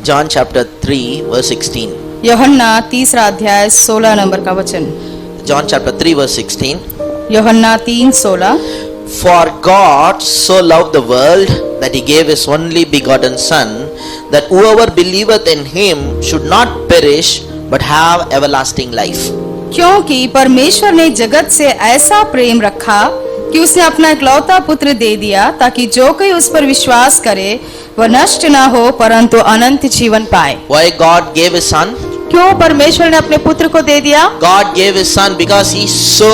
John chapter 3 verse 16. यूहन्ना 3 अध्याय 16 number का वचन। John chapter 3 verse 16. यूहन्ना 3:16। For God so loved the world that he gave his only begotten Son, that whoever believeth in him should not perish but have everlasting life. क्योंकि परमेश्वर ने जगत से ऐसा प्रेम रखा कि उसने अपना इकलौता पुत्र दे दिया, ताकि जो कोई उस पर विश्वास करे वह नष्ट न हो परंतु अनंत जीवन पाए। Why God gave his Son? क्यों परमेश्वर ने अपने पुत्र को दे दिया? God gave his Son because he so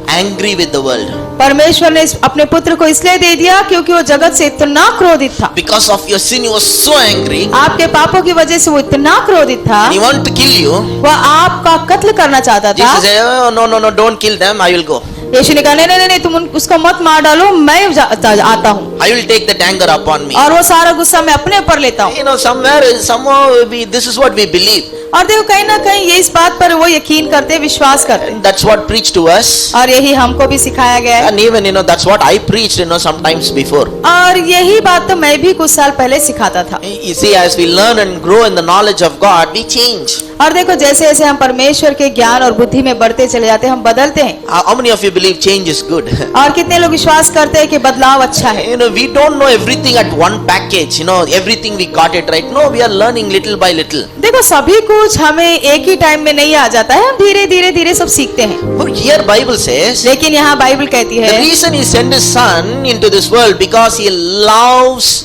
angry with the world. परमेश्वर ने अपने पुत्र को इसलिए दे दिया क्योंकि वो जगत से इतना क्रोधित था। Because of your sin he was so angry. आपके पापों की वजह से वो इतना क्रोधित था, He wanted to kill you. वह आपका कत्ल करना चाहता था। Jesus said, oh, no, don't kill them, I will go. यीशु ने कहा नहीं नहीं नहीं, तुम उसको मत मार डालो, मैं आता हूँ I will take that anger upon me. और वो सारा गुस्सा मैं अपने ऊपर लेता हूँ। You know, somehow this is what we believe. और देखो कहीं ना कहीं ये इस बात पर वो यकीन करते, विश्वास करते, That's what preached to us. और यही हमको भी सिखाया गया है। And even, that's what I preached, sometimes before. और यही बात तो मैं भी कुछ साल पहले सिखाता था। You see, as we learn and grow in the knowledge of God, we change. और देखो जैसे जैसे हम परमेश्वर के ज्ञान और बुद्धि में बढ़ते चले जाते हैं, हम बदलते हैं। How many of you believe change is good? और कितने लोग विश्वास करते हैं कि बदलाव अच्छा है? We don't know everything at one package. Everything we got it right. No, we are learning little by little. देखो सभी कुछ हमें एक ही टाइम में नहीं आ जाता है, हम धीरे धीरे सब सीखते हैं। But here Bible says, लेकिन यहाँ बाइबल कहती the है reason he sent his son into this world because he loves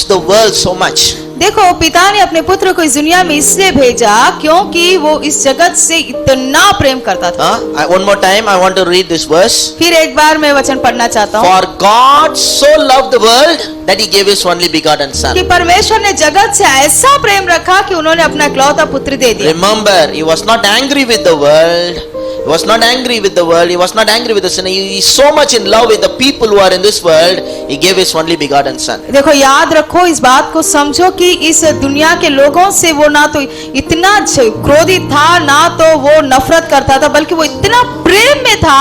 the world so much. देखो पिता ने अपने पुत्र को इस दुनिया में इसलिए भेजा क्योंकि वो इस जगत से इतना प्रेम करता था। One more time I want to read this verse. फिर एक बार मैं वचन पढ़ना चाहता हूँ। For God so loved the world that he gave his only begotten son. कि परमेश्वर ने जगत से ऐसा प्रेम रखा कि उन्होंने अपना इकलौता पुत्र दे दिया। Remember, he was not angry with the world. He was not angry with the world. He was not angry with the sinner. He is so much in love with the people who are in this world. He gave his only begotten son. देखो याद रखो, इस बात को समझो कि इस दुनिया के लोगों से वो ना तो इतना क्रोधित था, ना तो वो नफरत करता था, बल्कि वो इतना प्रेम में था।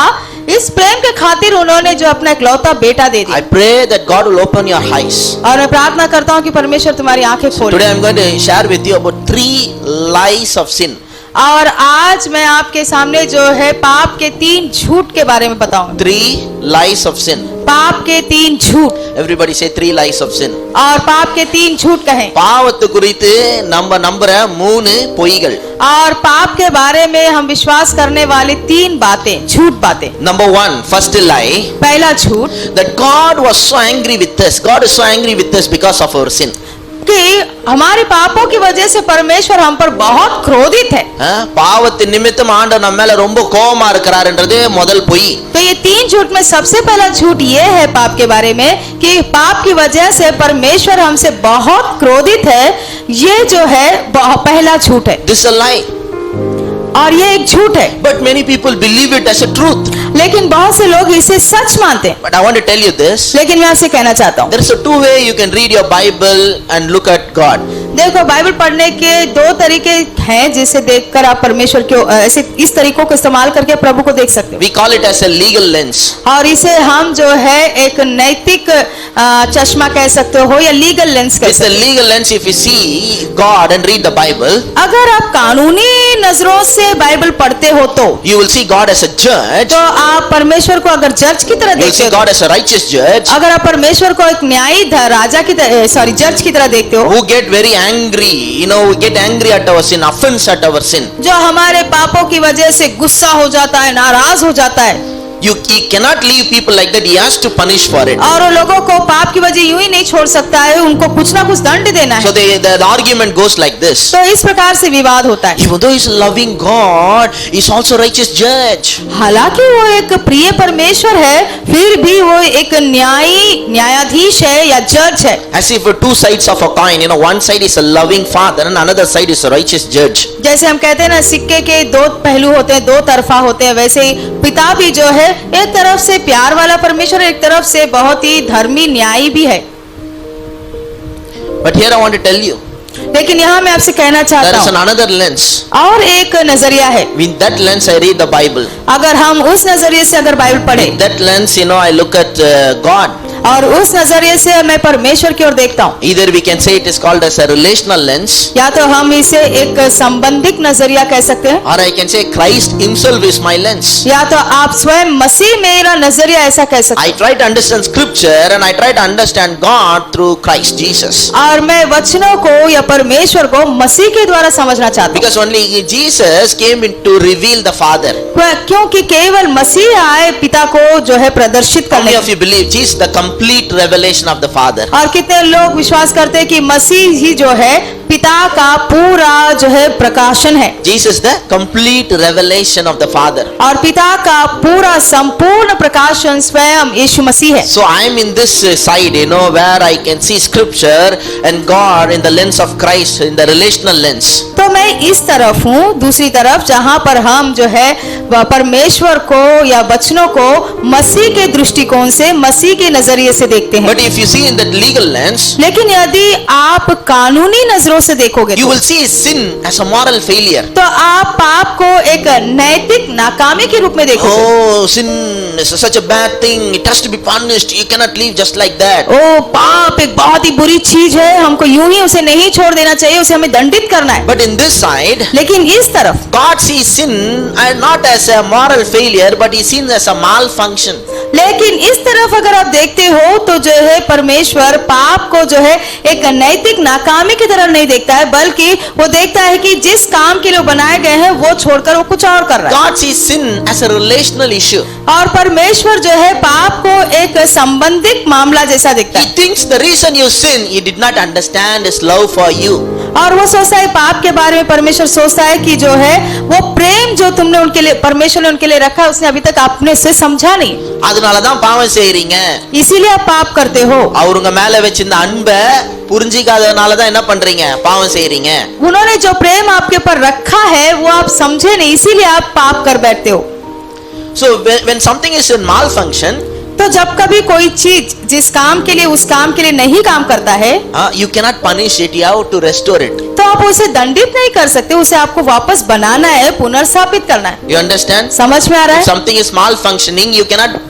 इस प्रेम के खातिर उन्होंने जो अपना इकलौता बेटा दे दिया। I pray that God will open your eyes. और मैं प्रार्थना करता हूँ कि परमेश्वर तुम्हारी आंखें खोले। Today I am going to share with you about 3 lies of sin. और आज मैं आपके सामने जो है पाप के 3 झूठ के बारे में बताऊंगा। 3 lies of sin. पाप के 3 झूठ। Everybody say 3 lies of sin. और पाप के 3 झूठ कहें। பாவத்து குறித்து நம்ம நம்புற 3 பொய்கள். और पाप के बारे में हम विश्वास करने वाले 3 बातें, झूठ बातें। Number 1, first lie. पहला झूठ That God was so angry with us. God is so angry with us because of our sin. कि हमारे पापों की वजह से परमेश्वर हम पर बहुत क्रोधित है। பாவத்தின் நிமித்தம் ஆண்டவர் நம்ம மேல ரொம்ப கோபமா இருக்கிறாருன்றது முதல் பொய். तो ये 3 झूठ में सबसे पहला झूठ ये है पाप के बारे में कि पाप की वजह से परमेश्वर हमसे बहुत क्रोधित है। ये जो है पहला झूठ है। This is a lie. और ये एक झूठ है। But many people believe it as a truth. लेकिन बहुत से लोग इसे सच मानते हैं। But I want to tell you this. लेकिन मैं आपसे कहना चाहता हूँ, There is a 2 way you can read your Bible and look at God. देखो बाइबल पढ़ने के 2 तरीके हैं जिसे देखकर आप परमेश्वर को ऐसे इस तरीकों को इस्तेमाल करके प्रभु को देख सकते हो। We call it as a legal lens. और इसे हम जो है एक नैतिक चश्मा कह सकते हो या लीगल लेंस कह It's a सकते हो। legal lens if you see God and read the Bible. अगर आप कानूनी नजरों से बाइबल पढ़ते हो तो You will see God as a judge. आप परमेश्वर को अगर जज की तरह You will देखते see हो, God as a righteous judge अगर आप परमेश्वर को एक न्यायी राजा की जज की तरह देखते हो, who get very angry, we get angry at our sin, offense at our sin. जो हमारे पापों की वजह से गुस्सा हो जाता है, नाराज हो जाता है। He cannot leave people like that. He has to punish for it. और लोगों को पाप की वजह यूं ही नहीं छोड़ सकता है, उनको कुछ ना कुछ दंड देना So है। the argument goes like this. तो इस प्रकार से विवाद होता है। Even though he is loving God, he is also righteous judge. हालांकि वो एक प्रिय परमेश्वर है, फिर भी वो एक न्यायाधीश है या जज है। As if 2 sides of a coin. One side is a loving father and another side is a righteous judge. जैसे हम कहते हैं ना, सिक्के के 2 पहलू होते हैं, 2 तरफा होते हैं, वैसे ही पिता भी जो है एक तरफ से प्यार वाला परमेश्वर, एक तरफ से बहुत ही धर्मी न्यायी भी है। But here I want to tell you, लेकिन यहाँ मैं आपसे कहना there चाहता is हूँ, another lens. और एक नजरिया है। With that lens I read the Bible. अगर हम उस नजरिए से अगर बाइबल पढ़े, With that lens I look at God. और उस नजरिए से मैं परमेश्वर की ओर देखता हूँ। Either we can say it is called as a relational lens, या तो हम इसे एक संबंधिक नजरिया कह सकते हैं, or I can say Christ himself is my lens. या तो आप स्वयं मसीह मेरा नजरिया ऐसा कह सकते I try to understand scripture and I try to understand God through Christ Jesus. हैं। और मैं वचनों को या परमेश्वर को मसीह के द्वारा समझना चाहता हूँ, Because only Jesus came in to reveal the Father. क्योंकि केवल मसीह आए पिता को जो है प्रदर्शित How करने many के of you believe Jesus the complete revelation of the Father? और कितने लोग विश्वास करते हैं कि मसीह ही जो है पिता का पूरा जो है प्रकाशन है, Jesus the complete revelation of the Father. और पिता का पूरा संपूर्ण प्रकाशन स्वयं यीशु मसीह है। So I am in this side, where I can see scripture and God in the lens of Christ, in the relational lens. तो मैं इस तरफ हूँ, दूसरी तरफ जहाँ पर हम जो है वह परमेश्वर को या वचनों को मसीह के दृष्टिकोण से, मसीह के नजरिए से देखते हैं। But if you see in that legal lens, लेकिन यदि आप कानूनी नजरों से देखोगे you will see sin as a moral failure. तो आप पाप को एक नैतिक नाकामी के रूप में देखोगे। Oh, sin is such a bad thing. It has to be punished. You cannot live just like that. ओ पाप एक बहुत ही बुरी चीज है, हमको यूं ही उसे नहीं छोड़ देना चाहिए, उसे हमें दंडित करना है। But in this side, लेकिन इस तरफ God sees sin and not as a moral failure, but He sees as a malfunction. लेकिन इस तरफ अगर आप देखते हो तो जो है परमेश्वर पाप को जो है एक नैतिक नाकामी की तरह नहीं देखता है, बल्कि वो देखता है कि जिस काम के लिए बनाए गए हैं वो छोड़कर वो कुछ और कर रहा है। God sees sin as a relational issue. और परमेश्वर जो है पाप को एक संबंधित मामला जैसा देखता He है, thinks the reason you sin, He did not understand His love for you. और वो सोचता है पाप के बारे में परमेश्वर सोचता है कि जो है वो प्रेम जो तुमने उनके लिए, परमेश्वर ने उनके लिए रखा है, उसने अभी तक आपने से समझा नहीं, அதனாலதான் பாவம் செய்றீங்க. इसीलिए आप पाप करते हो। அவர் உங்க மேல வச்சிருந்த அன்பை புரிஞ்சிக்காதனாலதான் என்ன பண்றீங்க? பாவம் செய்றீங்க. उन्होंने जो प्रेम आपके ऊपर रखा है वो आप समझे नहीं, इसीलिए आप पाप कर बैठते हो। So when something is in malfunction, तो जब कभी कोई चीज जिस काम के लिए उस काम के लिए नहीं काम करता है, you cannot punish it. You have to restore it. तो आप उसे दंडित नहीं कर सकते, उसे आपको वापस बनाना है, पुनर्स्थापित करना है। You understand? समझ में आ रहा If है? something is malfunctioning, you cannot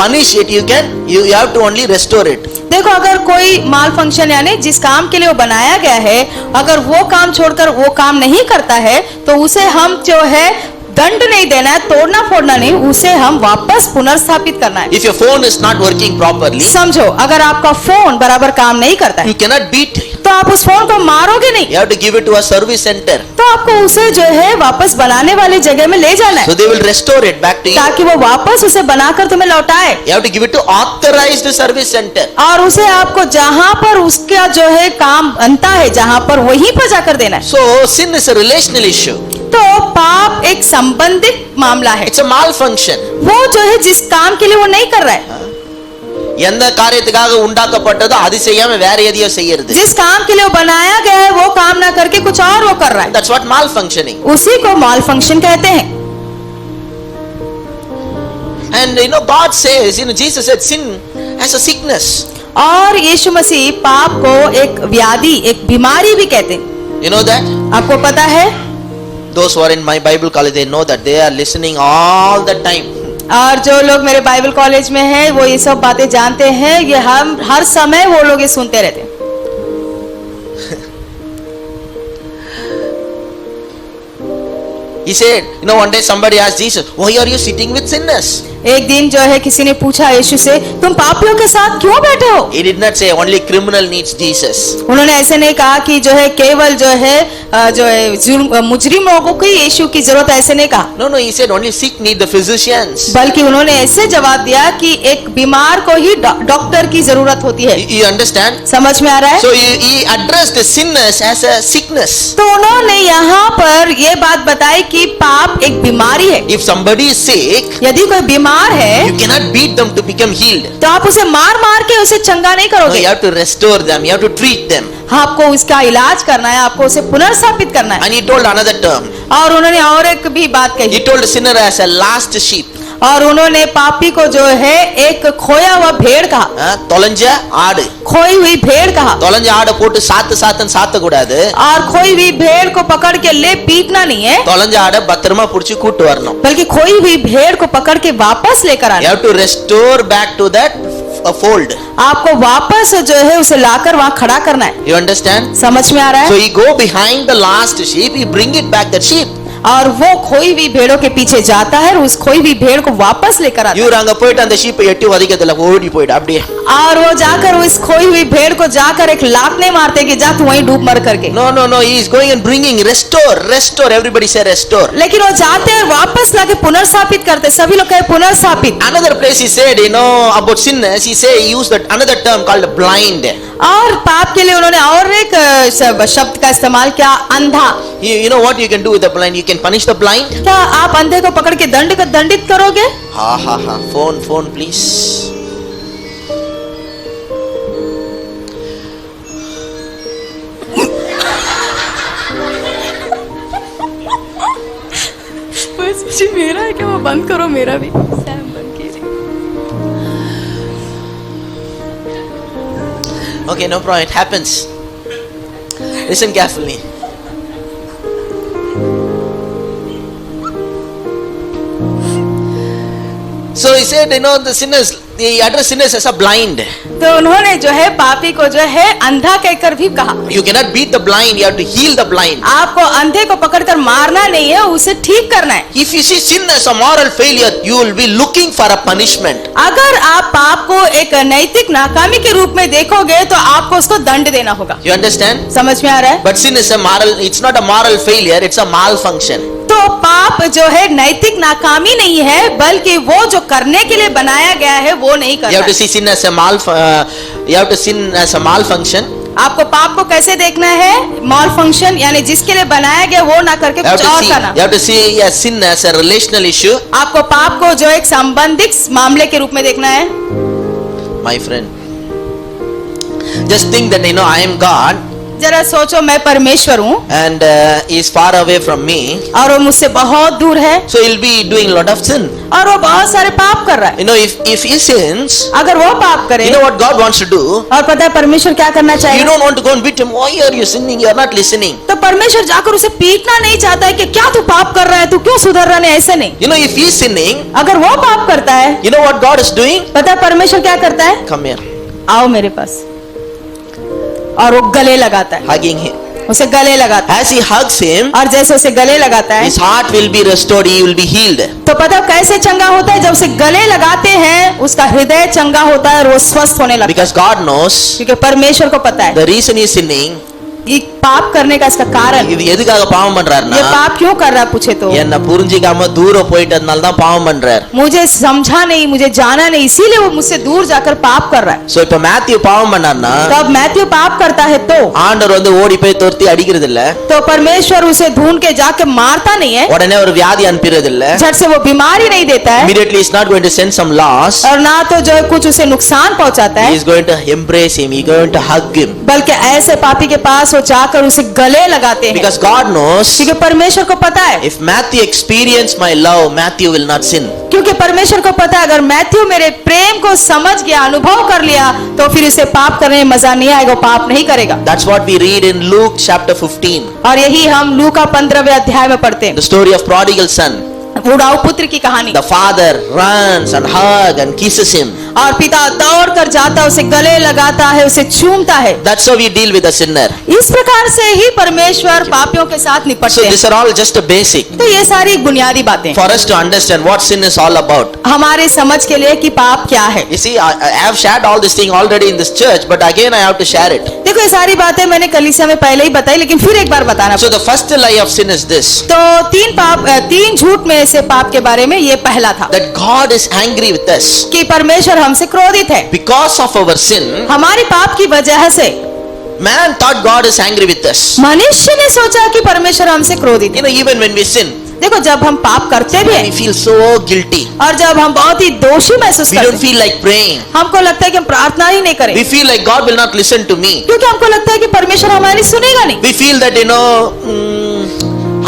punish it. You have to only restore it. देखो अगर कोई माल फंक्शन यानी जिस काम के लिए वो बनाया गया है, अगर वो काम छोड़कर वो काम नहीं करता है तो उसे हम जो है दंड नहीं देना है, तोड़ना फोड़ना नहीं, उसे हम वापस पुनर्स्थापित करना है। If your phone is not working properly, समझो अगर आपका फोन बराबर काम नहीं करता है you cannot beat it. तो आप उस फोन को मारोगे नहीं, You have to give it to a service center. तो आपको उसे जो है वापस बनाने वाली जगह में ले जाना So है they will restore it back to you. ताकि वो वापस उसे बनाकर तुम्हें लौटाए, You have to give it to authorized service center. और उसे आपको जहां पर उसका जो है काम बनता है जहां पर वहीं पर जाकर देना है। So sin is a relational issue. तो पाप एक संबंधित मामला है, It's a malfunction. वो जो है जिस काम के लिए वो नहीं कर रहा है, எந்த காரியத்துக்காக உண்டாக்கப்பட்டதோ அது செய்யாம வேற எதையோ செய்யறது. जिस काम के लिए वो बनाया गया है वो काम ना करके कुछ और वो कर रहा है, That's what malfunctioning. उसी को माल फंक्शन कहते हैं। And God says, Jesus said sin as a sickness. और यीशु मसीह पाप को एक व्याधि, एक बीमारी भी कहते हैं। You know that? आपको पता है? Those who are in my Bible college, they know that. They are listening all the time. और जो लोग मेरे बाइबल कॉलेज में हैं वो ये सब बातें जानते हैं, ये हम हर समय वो लोग ये सुनते रहते हैं। He said, one day somebody asked Jesus, why are you sitting with sinners? एक दिन जो है किसी ने पूछा यीशु से, तुम पापियों के साथ क्यों बैठे हो? He did not say only criminal needs Jesus. उन्होंने ऐसे नहीं कहा कि जो है केवल जो है मुजरिम लोगों को यीशु की जरूरत, ऐसे नहीं कहा। No, he said only sick need the physicians. बल्कि उन्होंने ऐसे जवाब दिया कि एक बीमार को ही डॉक्टर की जरूरत होती है। You understand? समझ में आ रहा है? So he addressed the sinners as a sickness. तो उन्होंने यहाँ पर ये बात बताई कि पाप एक बीमारी है। If somebody is sick, यदि कोई बीमार है you cannot beat them to become healed. तो आप उसे मार मार के उसे चंगा नहीं No, करोगे, you have to restore them. You have to treat them. आपको उसका इलाज करना है, आपको उसे पुनर्स्थापित करना है। And he told another term. और उन्होंने और एक भी बात कही, He told the sinner as a last sheep. और उन्होंने पापी को जो है एक खोया हुआ भेड़ कहा, தொலைஞ்ச ஆடு. खोई हुई भेड़ कहा। தொலைஞ்ச ஆடை போட்டு சாத்த கூடாது. और खोई हुई भेड़ को पकड़ के ले पीटना नहीं है, தொலைஞ்ச ஆடை பத்திரமா புடிச்சு கூட்டு வரணும். बल्कि खोई हुई भेड़ को पकड़ के वापस लेकर You आना। have to restore back to that a fold. आपको वापस जो है उसे लाकर वहां खड़ा करना है। You understand? समझ में आ रहा So है? he go behind the last sheep, he bring it back that sheep. और वो खोई हुई भेड़ों के पीछे जाता है और उस खोई हुई भेड़ को वापस लेकर आता है। இவர் அங்க போயிட்டு அந்த ஷீப்பை எட்டி வதைக்கிறதுல ஓடி போயிடு அப்படியே. और वो जाकर उस खोई हुई भेड़ को जाकर एक लात मारते कि जा तू वहीं डूब मर करके। No, he is going and bringing restore, everybody say restore. लेकिन वो जाते हैं और वापस लाके पुनर्स्थापित करते, सभी लोग कहे पुनर्स्थापित। Another place he said, about sinners, he used that another term called blind. और पाप के लिए उन्होंने और एक शब्द का इस्तेमाल किया, अंधा। You know what you can do with the blind? You can punish the blind. क्या आप अंधे को पकड़ के दंडित करोगे? Ha, phone please. मुझे मेरा है कि वो बंद करो, मेरा भी सैम बंद कीजिए। Okay, no problem, it happens. Listen carefully. So he said, the sinners, he addressed sinners as a blind. तो उन्होंने जो है पापी को जो है अंधा कहकर भी कहा। You cannot beat the blind, you have to heal the blind. आपको अंधे को पकड़कर मारना नहीं है, उसे ठीक करना है। If you see sin as a moral failure, you will be looking for a punishment. अगर आप पाप को एक नैतिक नाकामी के रूप में देखोगे तो आपको उसको दंड देना होगा। You understand? समझ में आ रहा है? But sin is a moral, it's not a moral failure, it's a malfunction. तो पाप जो है नैतिक नाकामी नहीं है, बल्कि वो जो करने के लिए बनाया गया है वो नहीं You करना have to है। see sin as a you have to sin as a malfunction. आपको पाप को कैसे देखना है? मॉल फंक्शन, यानी जिसके लिए बनाया गया वो ना करके You have कुछ to और see, करना। you have to see a sin as a relational issue. आपको पाप को जो एक संबंधित मामले के रूप में देखना है। My friend, just think that I am God जरा सोचो, मैं परमेश्वर हूँ and he is far away from me, और वो मुझसे बहुत दूर है so he'll be doing a lot of sin. और वो बहुत सारे पाप कर रहा है। If he sins, अगर वो पाप करे, you know what God wants to do? और पता है परमेश्वर क्या करना You चाहिए? don't want to go and beat him. Why are you sinning? You are not listening. तो परमेश्वर जाकर उसे पीटना नहीं चाहता है कि क्या तू पाप कर रहा है, तू क्यों सुधर रहा है, ऐसे नहीं। If he is sinning, अगर वो पाप करता है, you know what God is doing? पता है परमेश्वर क्या करता है? Come here, आओ मेरे पास, और वो गले लगाता है, hugging him. उसे गले लगाता है। As he hugs him, और जैसे उसे गले लगाता है his heart will be restored. He will be healed. तो पता है कैसे चंगा होता है? जब उसे गले लगाते हैं उसका हृदय चंगा होता है और वो स्वस्थ होने लगता है। Because God knows क्योंकि परमेश्वर को पता है the reason he is sinning. ये पाप करने का इसका कारण, இது எதுக்காக பாவம் பண்றாருன்னா ये पाप क्यों कर रहा है पूछे तो, என்ன புரிஞ்சிக்காம தூர போயிட்டதுனால தான் பாவம் பண்றார். मुझे समझा नहीं, मुझे जाना नहीं, इसीलिए वो मुझसे दूर जाकर पाप कर रहा है। சோ இப்ப மேத்யூ பாவம் பண்ணாருன்னா तो अब मैथ्यू पाप करता है तो ஆண்டவர் ஓடி போய் துரத்தி அடிக்கிறது இல்ல, तो परमेश्वर उसे ढूंढ के जाके मारता नहीं है, உடனே ஒரு வியாதி அனுப்பிறது இல்ல. झट से वो बीमारी नहीं देता है, Immediately he is not going to send some loss. और ना तो जो है कुछ उसे नुकसान पहुंचाता He है, is going to embrace him. He is going to hug him. बल्कि ऐसे पापी के पास वो जाकर उसे गले लगाते हैं। Because God knows क्योंकि परमेश्वर को पता है, if Matthew experience my love, Matthew will not sin. क्योंकि परमेश्वर को पता है अगर मैथ्यू मेरे प्रेम को समझ गया, अनुभव कर लिया, तो फिर उसे पाप करने में मजा नहीं आएगा, वो पाप नहीं करेगा। That's what we read in Luke chapter 15. और यही हम लूका 15वें अध्याय में पढ़ते हैं, The story of prodigal son. उड़ाऊ पुत्र की कहानी। The father runs and hugs and kisses him. और पिता दौड़ कर जाता, उसे गले लगाता है, उसे चूमता है। That's how we deal with a sinner. इस प्रकार से ही परमेश्वर पापियों के साथ So निपटते हैं। these are all just a basic तो ये सारी बुनियादी बातें for us to understand what sin is all about. हमारे समझ के लिए कि पाप क्या है। You see, I have shared all this thing already in this church, but again I have to share it. देखो ये सारी बातें मैंने कलीसिया में पहले ही बताई, लेकिन फिर एक बार बताना। So the first lie of sin is this, तो तीन झूठ में से पाप के बारे में ये पहला था that God is angry with us कि परमेश्वर हमसे क्रोधित है because of our sin. हमारे पाप की वजह से। Man thought God is angry with us. मनुष्य ने सोचा कि परमेश्वर हमसे क्रोधित है। Even when we sin, देखो जब हम पाप करते भी we हैं feel so guilty. और जब हम बहुत ही दोषी महसूस We करते don't हैं, feel like praying. हमको लगता है कि हम प्रार्थना ही नहीं करें, We feel like God will not listen to me. क्योंकि हमको लगता है कि परमेश्वर हमारी सुनेगा नहीं। We feel that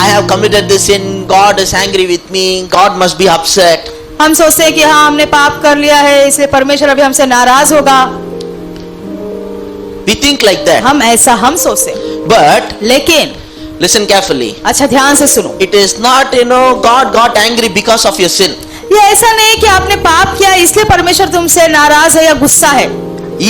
I have committed this sin. God is angry with me. God must be upset. हम सोचते हैं कि हाँ हमने पाप कर लिया है, इसलिए परमेश्वर अभी हमसे नाराज होगा। We think like that. हम सोचते हैं। But लेकिन listen carefully. अच्छा ध्यान से सुनो, It is not, God got angry because of your sin. ये ऐसा नहीं कि आपने पाप किया इसलिए परमेश्वर तुमसे नाराज है या गुस्सा है।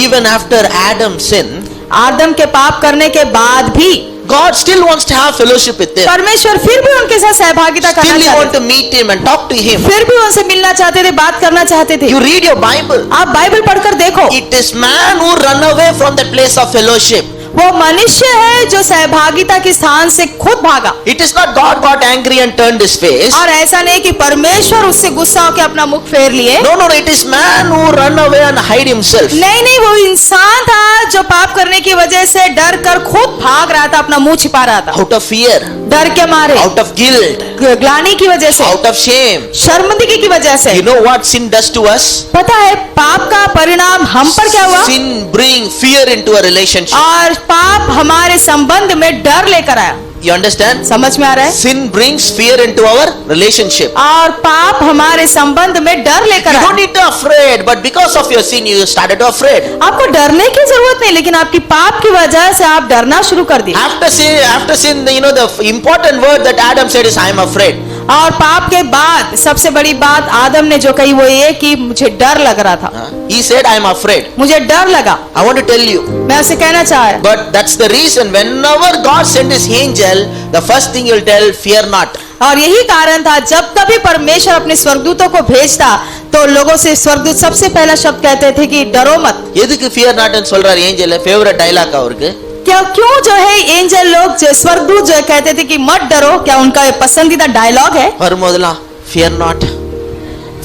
Even after Adam sinned, आदम के पाप करने के बाद भी God still wants to have fellowship with them. परमेश्वर फिर भी उनके साथ सहभागिता करना Still you want चाहते to meet him and talk to him. फिर भी उनसे मिलना चाहते थे, बात करना चाहते थे। You read your Bible. आप बाइबल पढ़कर देखो, It is man who run away from that place of fellowship. वो मनुष्य है जो सहभागिता के स्थान से खुद भागा। It is not God got angry and turned his face. और ऐसा नहीं कि परमेश्वर उससे गुस्सा होकर अपना मुख फेर लिए। No, no, it is man who run away and hide himself. नहीं नहीं, वो इंसान था जो पाप करने की वजह से डर कर खुद भाग रहा था, अपना मुंह छिपा रहा था, Out of fear, डर के मारे, out of guilt, ग्लानि की वजह से, out of shame. शर्मिंदगी की वजह से। You know what sin does to us? पता है पाप का परिणाम हम पर क्या हुआ? Sin bring fear into a relationship. और पाप हमारे संबंध में डर लेकर आया। You understand? समझ में आ रहा है? Sin brings fear into our relationship. और पाप हमारे संबंध में डर लेकर You आया। don't need to afraid, but because of your sin, you started to afraid. आपको डरने की जरूरत नहीं, लेकिन आपकी पाप की वजह से आप डरना शुरू कर दिए। After sin, you know, the important word that Adam said is, I am afraid. और पाप के बाद सबसे बड़ी बात आदम ने जो कही वो ये कि मुझे डर लग रहा था। He said, I am afraid. मुझे डर लगा। I want to tell you. मैं उसे कहना चाह रहा। But that's the reason whenever God sent his angel, the first thing he'll tell, fear not. और यही कारण था जब कभी परमेश्वर अपने स्वर्गदूतों को भेजता तो लोगों से स्वर्गदूत सबसे पहला शब्द कहते थे कि डरो मत। எதுக்கு fear not ன்னு சொல்றாரு ஏஞ்சல்? ஃபேவரட் டயலாக் அவருக்கு. क्या क्यों जो है एंजल लोग जो स्वर्गदूत जो कहते थे कि मत डरो, क्या उनका ये पसंदीदा डायलॉग है? வரும்போதெல்லாம் fear not,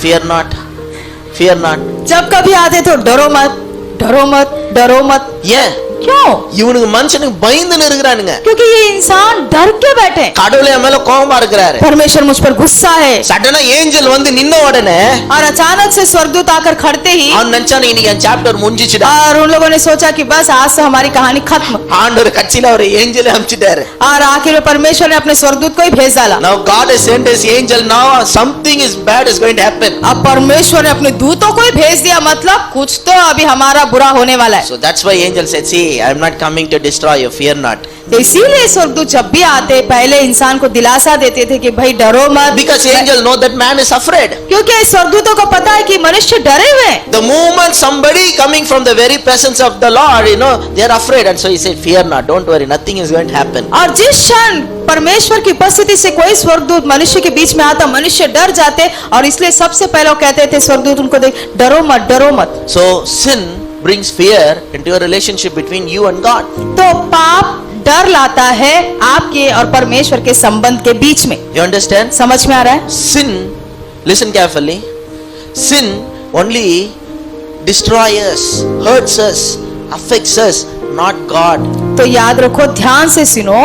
fear not, fear not. जब कभी आते तो डरो मत, डरो मत, डरो मत। ஏன்? क्यों? இவனுக்கு மனுஷனுக்கு பயந்துன்னு இருக்கிறானுங்க. क्योंकि ये इंसान डर के बैठे। கடவுளே என் மேல கோபமா இருக்கிறாரு. परमेश्वर मुझ पर गुस्सा है। சடனா ஏஞ்சல் வந்து நின்ன உடனே और अचानक से स्वर्गदूत आकर खड़ते ही அவன் நினைச்சானே இன்னைக்கு என் சாப்டர் முடிஞ்சிச்சுடா. और उन लोगों ने सोचा कि बस आज तो हमारी कहानी खत्म। ஆண்டவர் கட்சியில ஒரு ஏஞ்சலை அனுப்பிச்சிட்டாரு. और आखिर में परमेश्वर ने अपने स्वर्गदूत को ही भेज डाला। Now God has sent his angel. Now something is bad is going to happen. अब परमेश्वर ने अपने दूतों को ही भेज दिया, मतलब कुछ तो अभी हमारा बुरा होने वाला है। So that's why angel said, see, I am not coming to destroy you, fear not. तो इसीलिए स्वर्गदूत जब भी आते पहले इंसान को दिलासा देते थे कि भाई डरो मत, Because angel know that man is afraid. क्योंकि स्वर्गदूतों को पता है कि मनुष्य डरे हुए हैं। The moment somebody coming from the very presence of the Lord, you know, they are afraid, and so he said, fear not, don't worry, nothing is going to happen. और जिस क्षण परमेश्वर की उपस्थिति से कोई स्वर्गदूत मनुष्य के बीच में आता, मनुष्य डर जाते, और इसलिए सबसे पहले वो कहते थे स्वर्गदूत उनको देख, डरो मत, डरो मत। So sin brings fear into a relationship between you and God. तो पाप डर लाता है आपके और परमेश्वर के संबंध के बीच में। You understand? समझ में आ रहा है? Sin, listen carefully, sin only destroys us, hurts us, affects us, not God. तो याद रखो, ध्यान से सुनो,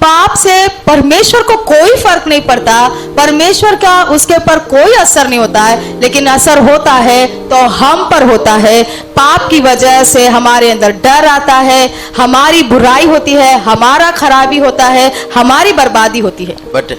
पाप से परमेश्वर को कोई फर्क नहीं पड़ता, परमेश्वर का उसके ऊपर कोई असर नहीं होता है, लेकिन असर होता है तो हम पर होता है। पाप की वजह से हमारे अंदर डर आता है, हमारी बुराई होती है, हमारा खराबी होता है, हमारी बर्बादी होती है। But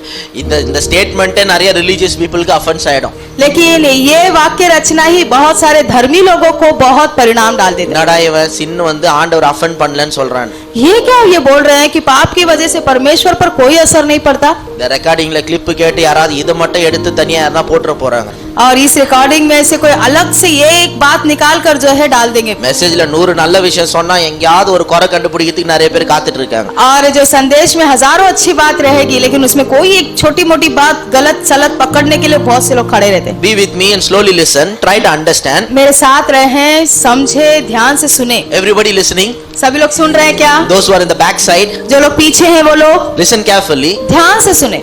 in the statement நிறைய religious people க்கு offense ஆயிடும். लेकिन ये वाक्य रचना ही बहुत सारे धर्मी लोगों को बहुत परिणाम डाल देता है। என்னடா இவன் சின்ன வந்து ஆண்டவர் அஃபெண்ட் பண்ணலன்னு சொல்றான். ये क्या ये बोल रहे हैं कि पाप की वजह से परमेश्वर पर कोई असर नहीं पड़ता? இந்த ரெக்கார்டிங்ல கிளிப் கேட்டு யாராவது இதை மட்டும் எடுத்து தனியா யாரா போட்டுற போறாங்க. और इस रिकॉर्डिंग में से कोई अलग से ये एक बात निकाल कर जो है डाल देंगे। மெசேஜ்ல 100 நல்ல விஷயம் சொன்னா எங்கயாவது ஒரு குறை கண்டுபிடிக்கிறதுக்கு நிறைய பேர் காத்துட்டு இருக்காங்க. और जो संदेश में हजारों अच्छी बात रहेगी, लेकिन उसमें कोई एक छोटी मोटी बात गलत सलत पकड़ने के लिए बहुत से लोग खड़े रहते हैं। Be with me and slowly listen, try to understand. मेरे साथ रहें, समझे, ध्यान से सुने। Everybody listening? सभी लोग सुन रहे हैं क्या? Those who are in the back side, जो लोग पीछे हैं वो लोग listen carefully. ध्यान से सुने।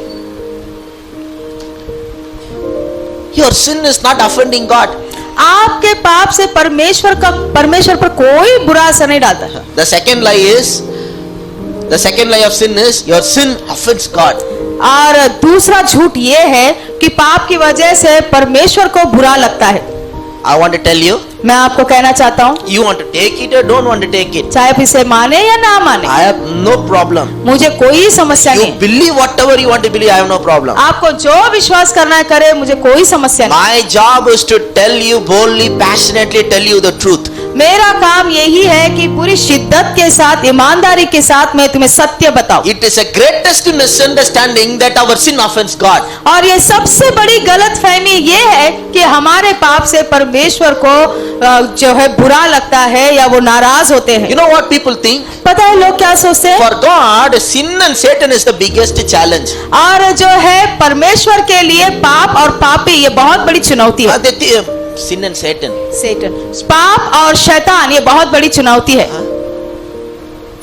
Your sin is not offending God. आपके पाप से परमेश्वर पर कोई बुरा असर नहीं डालता है। The second lie of sin is your sin offends God. और दूसरा झूठ ये है कि पाप की वजह से परमेश्वर को बुरा लगता है। I want to tell you, मैं आपको कहना चाहता हूँ, you want to take it or don't want to take it, चाहे आप इसे माने या ना माने, I have no problem. मुझे कोई समस्या You नहीं। believe whatever you want to believe, I have no problem. आपको जो विश्वास करना है करे, मुझे कोई समस्या नहीं। My job is to tell you boldly, passionately tell you the truth. मेरा काम यही है कि पूरी शिद्दत के साथ, ईमानदारी के साथ मैं तुम्हें सत्य बताऊं। It is a greatest misunderstanding that our sin offends God. और ये सबसे बड़ी गलतफहमी ये है कि हमारे पाप से परमेश्वर को जो है बुरा लगता है या वो नाराज होते हैं। You know what people think? पता है लोग क्या सोचते हैं? For God, sin and Satan is the biggest challenge. और जो है परमेश्वर के लिए पाप और पापी ये बहुत बड़ी चुनौती है। Sin and Satan. सेटन, पाप और शैतान ये बहुत बड़ी चुनौती है।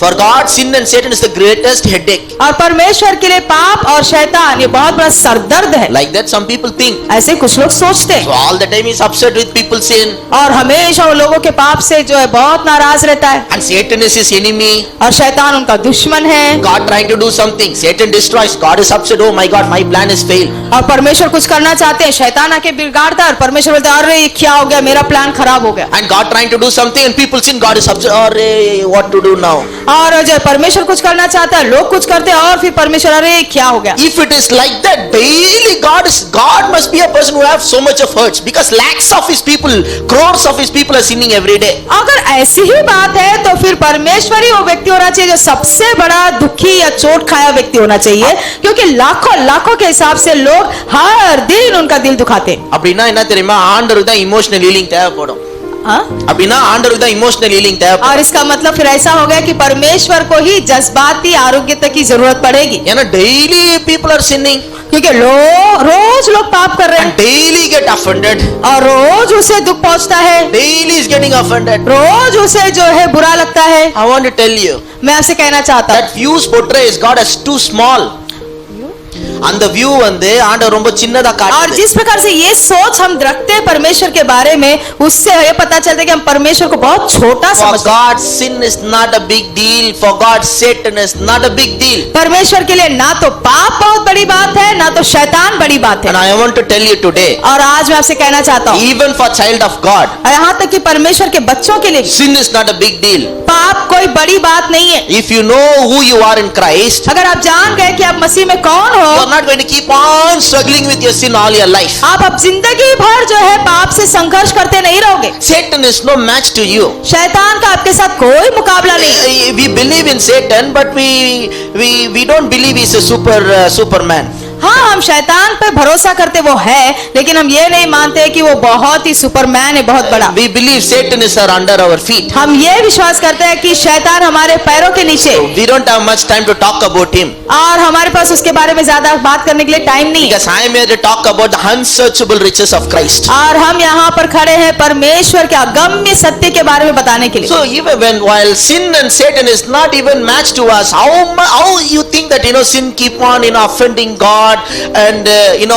For God, sin and Satan is the greatest headache. और परमेश्वर के लिए पाप और शैतान ये बहुत बड़ा सरदर्द है। Like that, some people think. ऐसे कुछ लोग सोचते So हैं all the time he's upset with people's sin, और हमेशा वो लोगों के पाप से जो है बहुत नाराज रहता है and Satan is his enemy. और शैतान उनका दुश्मन है। God trying to do something, Satan destroys. God is upset. Oh my God, my plan is failed. और परमेश्वर कुछ करना चाहते हैं, शैतान आके बिगाड़ता है और परमेश्वर बोलता है अरे ये क्या हो गया, मेरा प्लान खराब हो गया। And God trying to do something, and people sin. God is upset. Arey, what to do now? और जो परमेश्वर कुछ करना चाहता है, लोग कुछ करते हैं और फिर परमेश्वर अरे क्या हो गया। If it is like that, daily God must be a person who have so much of hurts, because lakhs of his people, crores of his people are sinning every day. अगर ऐसी ही बात है तो फिर परमेश्वर ही वो व्यक्ति होना चाहिए जो सबसे बड़ा दुखी या चोट खाया व्यक्ति होना चाहिए, क्योंकि लाखों लाखों के हिसाब से लोग हर दिन उनका दिल दुखाते हैं। அப்படினா என்ன தெரியுமா? ஆண்டவருக்கு தான் emotional healing தேவைப்படும். हाँ? அப்படினா ஆண்டவருக்கு தான் emotional healing தேவைப்படும். और इसका मतलब फिर ऐसा हो गया कि परमेश्वर को ही जज्बाती आरोग्यता की जरूरत पड़ेगी, ஏன்னா daily people are sinning क्योंकि रोज लोग पाप कर रहे and हैं daily get offended, और रोज उसे दुख पहुंचता है, daily is getting offended. रोज उसे जो है बुरा लगता है। I want to tell you मैं आपसे कहना चाहता हूँ that views portrays God as too small. அந்த வியூ வந்து ஆண்டவர் ரொம்ப சின்னதா और காட்டுது. जिस प्रकार से ये सोच हम रखते हैं परमेश्वर के बारे में, उससे ये पता चलता है कि हम परमेश्वर को बहुत छोटा For समझते हैं। God, sin is not a big deal. For God, Satan is not a big deal. परमेश्वर के लिए ना तो पाप बहुत बड़ी बात है, ना तो शैतान बड़ी बात And है। I want to tell you today, और आज मैं आपसे कहना चाहता हूँ even for child of God, यहाँ तक कि परमेश्वर के बच्चों के लिए भी sin is not a big deal. पाप कोई बड़ी बात नहीं है। If you know who you are in Christ, अगर आप जान गए कि आप मसीह में कौन you हो, are not going to keep on struggling with your sin all your life. आप अब जिंदगी भर जो है पाप से संघर्ष करते नहीं रहोगे। Satan is no match to you. शैतान का आपके साथ कोई मुकाबला नहीं। We believe in Satan, but we don't believe he's a superman. हाँ, हम शैतान पे भरोसा करते वो है, लेकिन हम ये नहीं मानते कि वो बहुत ही सुपरमैन है, बहुत बड़ा। We believe Satan is under our feet. हम ये विश्वास करते हैं कि शैतान हमारे पैरों के नीचे, We don't have much time to talk about him, और हमारे पास उसके बारे में ज्यादा बात करने के लिए टाइम नहीं है। because I am here to talk about the unsearchable riches of Christ. और हम यहाँ पर खड़े हैं परमेश्वर के अगम्य सत्य के बारे में बताने के लिए। So even while sin and Satan is not even matched to us, how you think that sin keep on offending God, and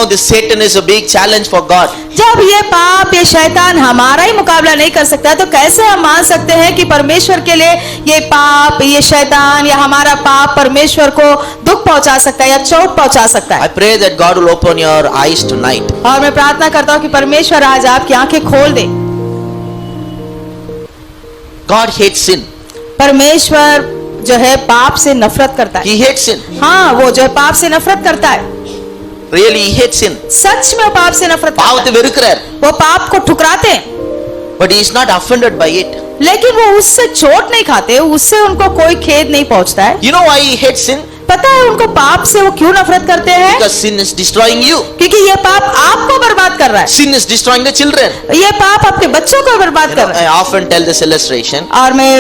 this Satan is a big challenge for God. जब ये पाप, ये शैतान हमारा ही मुकाबला नहीं कर सकता, तो कैसे हम मान सकते हैं कि परमेश्वर के लिए ये पाप, ये शैतान या हमारा पाप परमेश्वर को दुख पहुंचा सकता है या चोट पहुंचा सकता I है। pray that God will open your eyes tonight. और मैं प्रार्थना करता हूँ कि परमेश्वर आज आपकी आंखें खोल दे। God hates sin. परमेश्वर जो है पाप से नफरत करता है। He hates sin. हाँ, वो जो है पाप से नफरत करता है। Really, he hates sin. सच में वो पाप से नफरत करता பாவத்தை है। வெறுக்கிறார். वो पाप को ठुकराते हैं, But he is not offended by it. लेकिन वो उससे चोट नहीं खाते, उससे उनको कोई खेद नहीं पहुंचता है। You know why he hates sin? पता है उनको पाप से वो क्यों नफरत करते हैं? Because sin is destroying you. क्योंकि ये पाप आपको बर्बाद कर रहा है, Sin is destroying the children. ये पाप अपने बच्चों को बर्बाद कर रहा है। I often tell this illustration. और मैं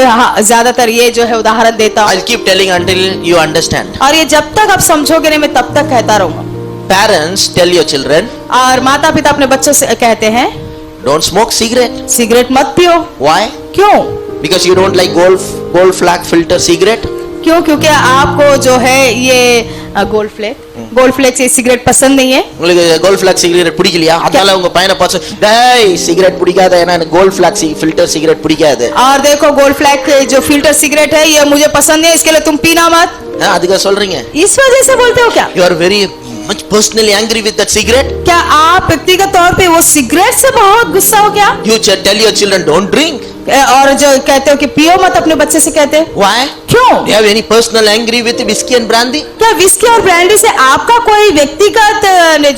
ज्यादातर ये जो है उदाहरण देता हूँ, I'll keep telling until you understand. और ये जब तक आप समझोगे नहीं मैं तब तक कहता रहूंगा। Parents tell your children, और माता पिता अपने बच्चों से कहते हैं don't smoke cigarette. सिगरेट मत पियो। Why? क्यों? Because you don't like gold flag filter cigarette. क्यों? क्योंकि आपको जो है ये गोल्ड फ्लेक्स ये सिगरेट पसंद नहीं है। உங்களுக்கு கோல்ட் ஃபிளாக் சிகரெட் பிடிக்கலையா? அதனால உங்க பையனை பார்த்து டேய் சிகரெட் பிடிக்காத, ஏன்னா எனக்கு கோல்ட் ஃபிளாக் ஃபில்டர் சிகரெட் பிடிக்காது. और देखो गोल्ड फ्लैग जो फिल्टर सिगरेट है ये मुझे पसंद नहीं है, इसके लिए तुम पीना मत। அதுக்கு சொல்றீங்க? इस वजह से बोलते हो क्या? You are very much personally angry with that cigarette. क्या आप व्यक्तिगत तौर पे वो सिगरेट से बहुत गुस्सा हो गया? You tell your children don't drink. और जो कहते हो कि पियो मत, अपने बच्चे से कहते हैं Why? क्यों? Do you have any personal angry with whiskey and brandy? क्या विस्की और ब्रांडी से आपका कोई व्यक्तिगत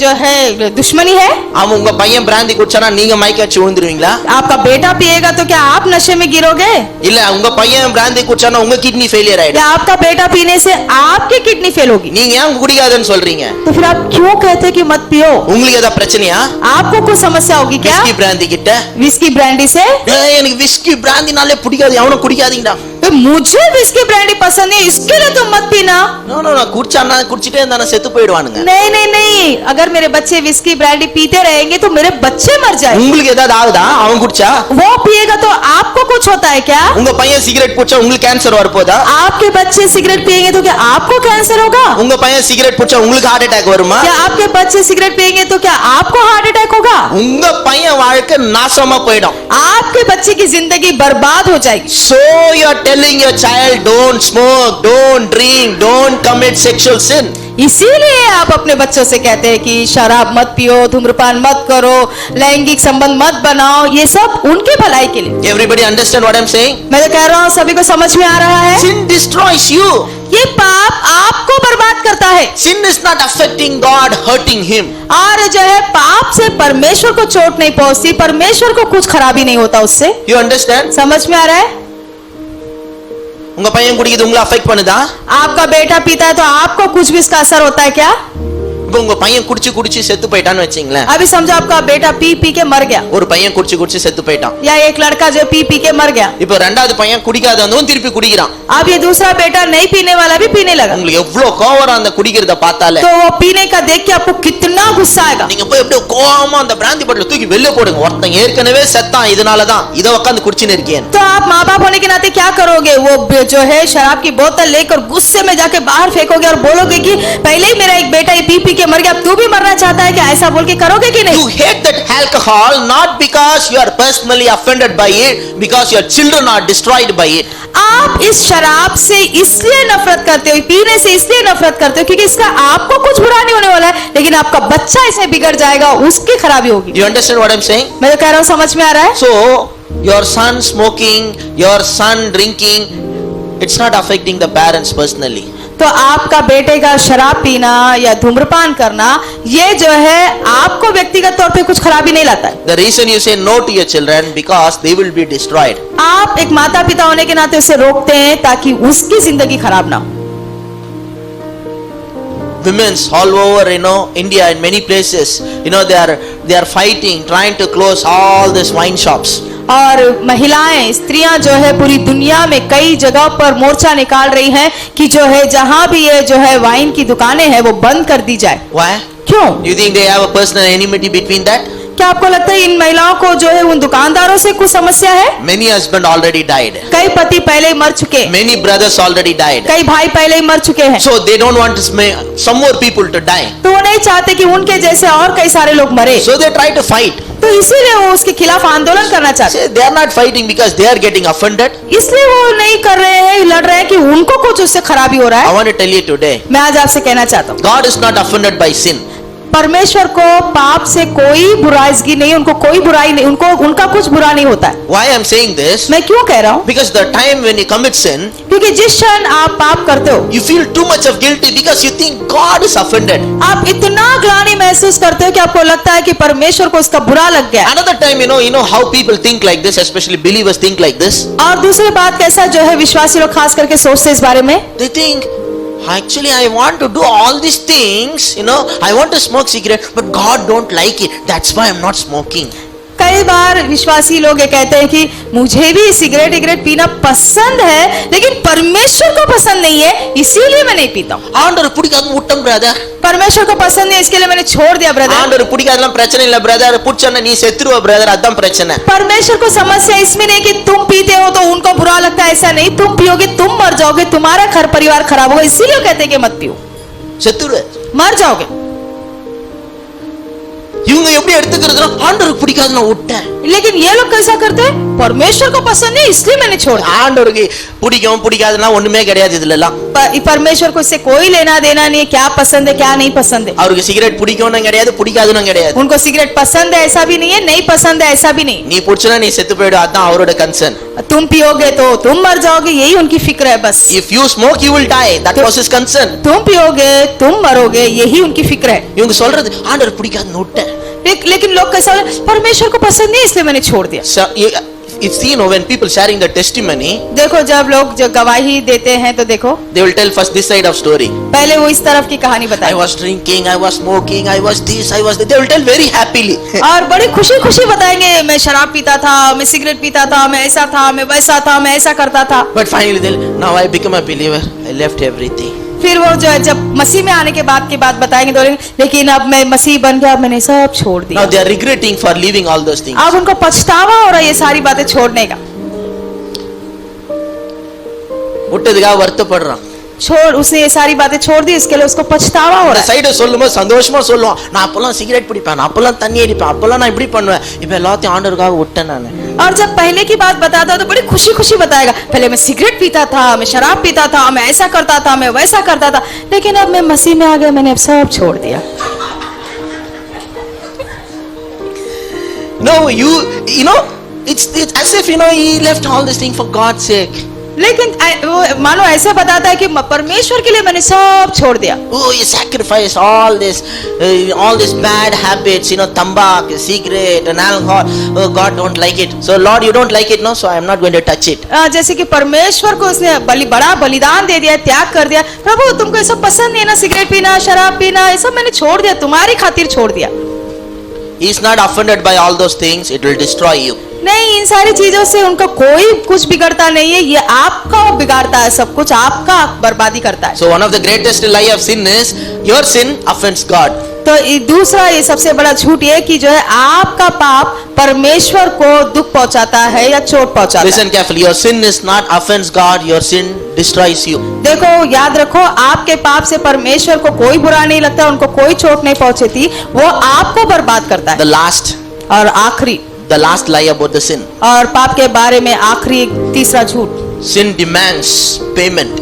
जो है दुश्मनी है? அவன் உங்க பையன் பிராந்தி குடிச்சானா நீங்க மயக்காச்சு விழுந்துருவீங்களா? आपका बेटा पिएगा तो क्या आप नशे में गिरोगे? இல்ல உங்க பையன் பிராந்தி குடிச்சானா உங்க கிட்னி ஃபெயிலியர் ஆயிடும். या आपका बेटा पीने से आपकी किडनी फेल होगी? நீங்க ஏன் குடிக்காதன்னு சொல்றீங்க? तो फिर आप क्यों कहते हैं कि मत पियो? உங்களுக்கு ஏதாவது பிரச்சனையா? आपको कुछ समस्या होगी क्या விஸ்கி பிராந்தி கிட்ட? विस्की ब्रांडी से? எனக்கு விஸ்கி பிராந்தினாலே பிடிக்காது, அவனும் குடிக்காதீங்கடா. तो मुझे विस्की ब्रांडी पसंद नहीं, इसके लिए तुम मत पीना. நோ நோ குடிச்சானா குடிச்சிட்டே இருந்தானே செத்து போயிடுவானுங்க. नहीं नहीं नहीं, अगर मेरे बच्चे विस्की ब्रांडी पीते रहेंगे तो मेरे बच्चे मर जाएंगे. உங்களுக்கு ஏதாவது ஆகுதா அவன் குடிச்சா? वो पिएगा तो आपको कुछ होता है क्या? உங்க பையன் சிகரெட் குடிச்சா உங்களுக்கு கேன்சர் வரப்போதா? आपके बच्चे सिगरेट पिएंगे तो क्या आपको कैंसर होगा? உங்க பையன் சிகரெட் குடிச்சா உங்களுக்கு ஹார்ட் அட்டாக் வருமா? क्या आपके बच्चे सिगरेट पिएंगे तो क्या आपको हार्ट अटैक होगा? உங்க பையன் வாழ்க்கை நாசமா போயிடும். आपके बच्चे की जिंदगी बर्बाद हो जाएगी. So you are telling your child don't smoke, don't drink, don't commit sexual sin. इसीलिए आप अपने बच्चों से कहते हैं कि शराब मत पियो, धूम्रपान मत करो, लैंगिक संबंध मत बनाओ, ये सब उनके भलाई के लिए. Everybody understand what I'm saying? मैं तो कह रहा हूँ सभी को समझ में आ रहा है. Sin destroys you. ये पाप आपको बर्बाद करता है. Sin is not affecting God, hurting him. और जो है पाप से परमेश्वर को चोट नहीं पहुंचती, परमेश्वर को कुछ खराबी नहीं होता उससे. You understand? समझ में आ रहा है? உங்க பையன் குடிக்குது உங்களை அஃபெக்ட் பண்ணுதா? आपका बेटा पीता है तो आपको कुछ भी इसका असर होता है क्या? இப்போ உங்க பையன் குடிச்சு குடிச்சு செத்து போயிட்டான்னு வெச்சீங்களேன். अभी समझो आपका बेटा पी पी के मर गया, ஒரு பையன் குடிச்சு குடிச்சு செத்து போயிட்டான். या एक लड़का जो पी पी के मर गया. இப்போ ரெண்டாவது பையன் குடிக்காதவனும் திருப்பி குடிக்கிறான். अब ये दूसरा बेटा नहीं पीने वाला भी पीने लगा. உங்களுக்கு எவ்வளவு கோவம் வரும் அந்த குடிக்கிறத பார்த்தாலே. तो वो पीने का देख के आपको कितना गुस्सा आएगा. நீங்க போய் அப்படியே கோவமா அந்த பிராந்தி பாட்டில தூக்கி வெளிய போடுங்க. ஒருத்தன் ஏற்கனவே செத்தான், இதனால தான் இத உட்கார்ந்து குடிச்சின்னு இருக்கேன். तो आप माँ बाप होने के नाते क्या करोगे? वो जो है शराब की बोतल लेकर गुस्से में जाके बाहर फेंकोगे और बोलोगे कि पहले ही मेरा एक बेटा ये पी पी के मर गया, अब तू भी मरना चाहता है क्या? ऐसा बोल के करोगे कि नहीं? You hate that alcohol not because you are personally offended by it, because your children are destroyed by it. आप इस शराब से इसलिए नफरत करते हो, पीने से इसलिए नफरत करते हो क्योंकि इसका आपको कुछ बुरा नहीं होने वाला है, लेकिन आपका बच्चा इसमें बिगड़ जाएगा, उसकी खराबी होगी. You understand what I'm saying? मैं तो कह रहा हूँ समझ में आ रहा है. So your son smoking, your son drinking, it's not affecting the parents personally. तो आपका बेटे का शराब पीना या धूम्रपान करना ये जो है आपको व्यक्तिगत तौर पे कुछ खराबी नहीं लाता है. The reason you say no to your children because they will be destroyed. आप एक माता पिता होने के नाते उसे रोकते हैं ताकि उसकी जिंदगी खराब ना हो. Women's all over, India in many places, they are fighting, trying to close all these wine shops. और महिलाएं स्त्रियां जो है पूरी दुनिया में कई जगह पर मोर्चा निकाल रही हैं कि जो है जहां भी ये जो है वाइन की दुकानें हैं वो बंद कर दी जाए. Why? क्यों? You think they have a personal enmity between that? क्या आपको लगता है इन महिलाओं को जो है उन दुकानदारों से कुछ समस्या है? Many husbands already died. कई पति पहले ही मर चुके हैं, Many brothers already died. कई भाई पहले ही मर चुके हैं. So they don't want some more people to die. तो वो नहीं चाहते कि उनके जैसे और कई सारे लोग मरे, So they try to fight. तो इसीलिए वो उसके खिलाफ आंदोलन करना चाहते हैं. They are not fighting because they are getting offended. इसलिए वो नहीं कर रहे हैं, लड़ रहे हैं कि उनको कुछ उससे खराबी हो रहा I है. want to tell you today, मैं आज आपसे कहना चाहता हूँ God is not offended by sin. परमेश्वर को पाप से कोई बुराईगी नहीं, उनको कोई बुराई नहीं, उनका कुछ बुरा नहीं होता है. Why I am saying this? मैं क्यों कह रहा हूँ? Because the time when you commit sin, क्योंकि जिस क्षण आप पाप करते हो you feel too much of guilty because you think God is offended. आप इतना ग्लानि महसूस करते हो कि आपको लगता है कि परमेश्वर को इसका बुरा लग गया. Another time, you know how people think like this, especially believers think like this. और दूसरी बात कैसा जो है विश्वासी लोग खास करके सोचते इस बारे में, They think, actually I want to do all these things, I want to smoke cigarette, but God don't like it. That's why I'm not smoking. कई बार विश्वासी लोग ये कहते हैं कि मुझे भी सिगरेट पीना पसंद है लेकिन परमेश्वर को पसंद नहीं है, इसीलिए मैं नहीं पीता हूँ. ஆண்டவர் பிடிக்காது விட்டம் பிரதர். परमेश्वर को पसंद नहीं इसके लिए मैंने छोड़ दिया ब्रदर. ஆண்டவர் பிடிக்காதலாம் பிரச்சனை இல்ல பிரதர், புடிச்சனா நீ செத்துருவ பிரதர், அதான் பிரச்சனை. परमेश्वर को समस्या इसमें नहीं कि तुम पीते हो तो उनको बुरा लगता है, ऐसा नहीं. तुम पियोगे तुम मर जाओगे, तुम्हारा घर परिवार खराब होगा, इसीलिए कहते हैं कि मत पियो, செத்துருவ, मर जाओगे. இவங்க எப்படி எடுத்துக்கிறதுனா ஆண்டவருக்கு பிடிக்காது நான் விட்டேன். लेकिन ये लोग कैसा करते हैं? परमेश्वर को पसंद नहीं इसलिए मैंने छोड़ दिया. ஆண்டவருக்கு பிடிக்கும் பிடிக்காதுன்னா ஒண்ணுமே கிடையாது இதுல எல்லாம். परमेश्वर को इससे कोई लेना देना नहीं है, क्या पसंद है क्या नहीं पसंद है। அவருக்கு சிகரெட் பிடிக்கும்னு கிடையாது, பிடிக்காதுன்னு கிடையாது. उनको सिगरेट पसंद है ऐसा भी नहीं है, नहीं पसंद है ऐसा भी नहीं। நீ புடிச்சனா நீ செத்து போய்டு, அதான் அவரோட கன்சர்ன். तुम पियोगे तो तुम मर जाओगे, यही उनकी फिक्र है बस। If you smoke you will die, that was his concern. तुम पियोगे तुम मरोगे, यही उनकी फिक्र है। இவங்க சொல்றது ஆண்டவர் பிடிக்காதுன்னு விட்டேன். लेकिन लोग कैसा, परमेश्वर को पसंद नहीं इसलिए मैंने छोड़ दिया। It's you know when people sharing the testimony, देखो जब लोग जो गवाही देते हैं तो देखो they will tell first this side of story. पहले वो इस तरफ की कहानी I बताए was drinking, I was smoking, I was this, I was that. They will tell very happily. और बड़ी खुशी खुशी बताएंगे, मैं शराब पीता था, मैं सिगरेट पीता था, मैं ऐसा था, मैं वैसा था, मैं ऐसा करता था। But finally they'll, now I become a believer, I left everything. फिर वो जो है जब मसीह में आने के बाद की बात बताएंगे तो लेकिन अब मैं मसीह बन गया, अब मैंने सब छोड़ Now दिया। they are regretting for leaving all those things. अब उनको पछतावा हो रहा है ये सारी बातें छोड़ने का। விட்டதுக்காக வருத்தப்படுறான். उसने ये सारी बातें छोड़ दी, इसके लिए उसको पछतावा हो அந்த रहा है। சைடு சொல்லும்போது சந்தோஷமா சொல்லுவான், நான் அப்பெல்லாம் சிகரெட் பிடிப்பேன், நான் அப்பெல்லாம் தண்ணி அடிப்பேன், அப்பெல்லாம் நான் இப்படி பண்ணுவேன், இப்ப எல்லாத்தையும் ஆண்டவருக்காக விட்டேன் நான். और जब पहले की बात बताता तो बड़ी खुशी खुशी बताएगा, पहले मैं सिगरेट पीता था, मैं शराब पीता था, मैं ऐसा करता था, मैं वैसा करता था, लेकिन अब मैं मसीह में आ गया, मैंने अब सब छोड़ दिया। No, you know, it's as if you know he left all this thing for God's sake. लेकिन वो मानो ऐसे बताता है कि परमेश्वर के लिए मैंने सब छोड़ दिया। Oh, you sacrifice all this bad habits, you know, tambak, cigarette and alcohol. Oh, God don't like it. So Lord, you don't like it, no? So I am not going to touch it. जैसे कि परमेश्वर को उसने बड़ा बलिदान दे दिया, त्याग कर दिया। प्रभु तुमको ये सब पसंद नहीं है ना, सिगरेट पीना, शराब पीना, ये सब मैंने छोड़ दिया, तुम्हारी खातिर छोड़ दिया। He is not offended by all those things. It will destroy you. नहीं, इन सारी चीजों से उनका कोई कुछ बिगड़ता नहीं है, ये आपका बिगाड़ता है, सब कुछ आपका बर्बादी करता है। So one of the greatest lie of sin is your sin offends God. तो दूसरा ये सबसे बड़ा झूठ ये कि जो है आपका पाप परमेश्वर को दुख पहुंचाता है या चोट पहुंचाता है। Listen carefully. Your sin is not offends God. Your sin destroys you. देखो याद रखो, आपके पाप से परमेश्वर को कोई बुरा नहीं लगता, उनको कोई चोट नहीं पहुंचती, वो आपको बर्बाद करता है। The last lie about the sin. और पाप के बारे में आखिरी तीसरा झूठ, Sin demands payment.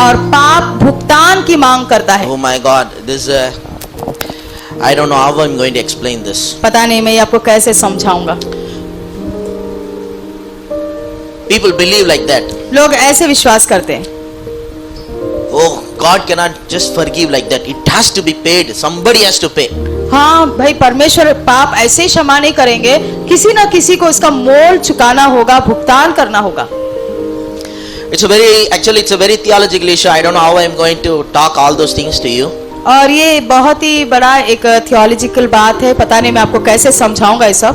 और पाप भुगतान की मांग करता है। Oh my God, this I don't know how I'm going to explain this. पता नहीं मैं आपको कैसे समझाऊंगा। People believe like that. लोग ऐसे विश्वास करते हैं, Oh, God cannot just forgive like that. It has to be paid. Somebody has to pay. हाँ भाई, परमेश्वर पाप ऐसे ही क्षमा नहीं करेंगे, किसी ना किसी को इसका मोल चुकाना होगा, भुगतान करना होगा। It's a very theological issue. I don't know how I'm going to talk all those things to you. और ये बहुत ही बड़ा एक थियोलॉजिकल बात है, पता नहीं मैं आपको कैसे समझाऊंगा ये सब।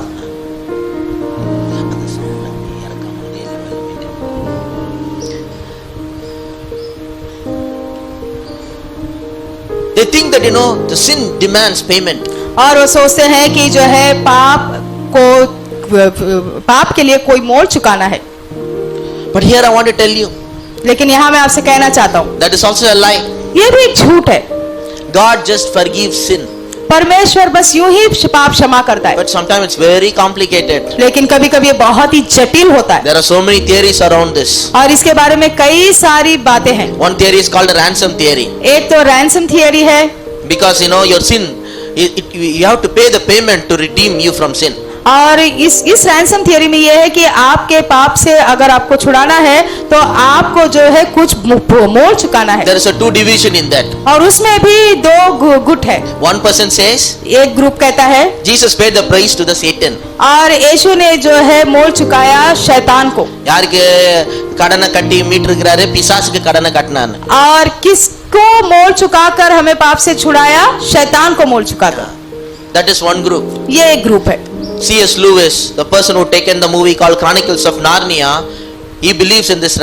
They think that the sin demands payment. और वो सोचते हैं कि जो है पाप के लिए कोई मोल चुकाना है। But here I want to tell you, लेकिन यहाँ मैं आपसे कहना चाहता हूँ, that is also a lie. ये भी एक झूठ है। God just forgives sin. परमेश्वर बस यूं ही पाप क्षमा करता है, But sometimes it's very complicated. लेकिन कभी कभी ये बहुत ही जटिल होता है। There are so many theories around this. और इसके बारे में कई सारी बातें हैं। One theory is called a ransom theory. एक तो रैंसम थियरी है, Because your sin, you have to pay the payment to redeem you from sin. और इस रैंसम थियरी में यह है कि आपके पाप से अगर आपको छुड़ाना है तो आपको जो है कुछ मोल चुकाना है। There is a two division in that. और उसमें भी दो गुट है। One person says, एक ग्रुप कहता है Jesus paid the price to the Satan. और यीशु ने जो है मोल चुकाया शैतान को। யாருக்கு கடனை கட்டி மீட்டிருக்கிறாரு, பிசாசுக்கு கடனை கட்டினான். और किसको मोल चुकाकर हमें पाप से छुड़ाया? शैतान को मोल चुकाकर। That is one group. ये एक ग्रुप है। C.S. Lewis, the person who taken the movie called Chronicles of Narnia, he believes in this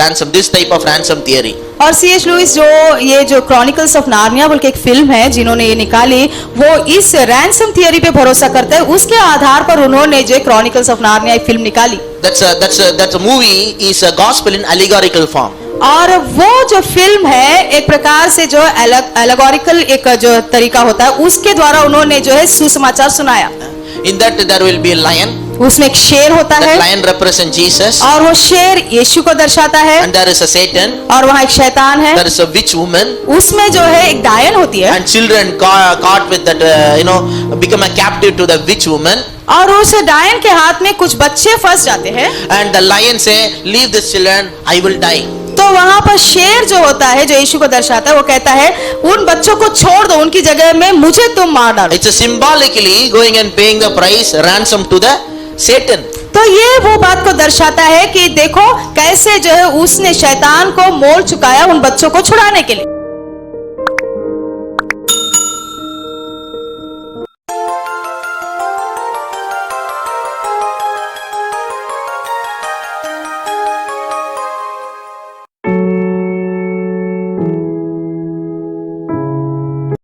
type of ransom theory. और C.S. लुइस जो क्रॉनिकल्स ऑफ नार्निया बोल के एक फिल्म है जिन्होंने ये निकाली, वो इस रैंसम थियरी पे भरोसा करता है, उसके आधार पर उन्होंने जो क्रॉनिकल्स ऑफ नार्निया एक फिल्म निकाली। That's a movie is a gospel in allegorical form. और वो जो फिल्म है एक प्रकार से जो एलेगोरिकल एक जो तरीका होता है उसके द्वारा उन्होंने जो है सुसमाचार सुनाया। In that there will be a lion. उसमें एक शेर होता That है lion represents Jesus. और वो शेर यीशु को दर्शाता है And there is a Satan. और वहाँ एक शैतान है, There is a witch woman. उसमें जो है एक डायन होती है And children caught with that, become a captive to the witch woman. और उस डायन के हाथ में कुछ बच्चे फंस जाते हैं। And the lion say, leave this children, I will die. तो वहां पर शेर जो होता है, जो यीशु को दर्शाता है, वो कहता है उन बच्चों को छोड़ दो, उनकी जगह में मुझे तुम मार डालो। It's a symbolically going and paying the price, ransom to the Satan. तो ये वो बात को दर्शाता है कि देखो कैसे जो है उसने शैतान को मोल चुकाया उन बच्चों को छुड़ाने के लिए।